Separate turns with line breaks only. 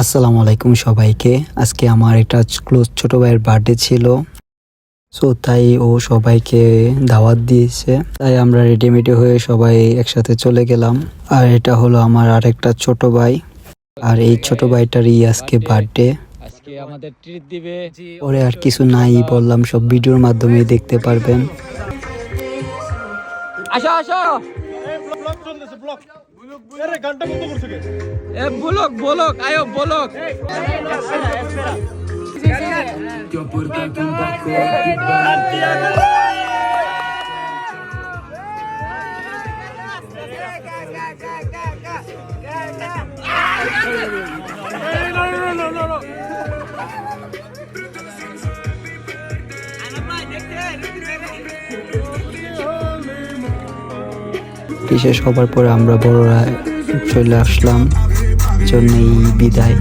আসসালামু আলাইকুম সবাইকে। আজকে আমার একটা ক্লোজ ছোট ভাইয়ের বার্থডে ছিল, সো তাই ও সবাইকে দাওয়াত দিয়েছে। তাই আমরা রেডিমেডি হয়ে সবাই একসাথে চলে গেলাম। আর এটা হলো আমার আরেকটা ছোট ভাই, আর এই ছোট ভাইটারই আজকে বার্থডে।
আজকে আমাদের ট্রিট দিবে।
পরে আর কিছু নাই বললাম, সব ভিডিওর মাধ্যমে দেখতে পারবেন।
আসো আসো,
ব্লক চলতেছে ব্লক আরে গানটা বন্ধ করছে কে
এ বলক বলক আয়ো বলক।
শেষ হবার পরে আমরা বড়রা চলে আসলাম, জন্যই বিদায়।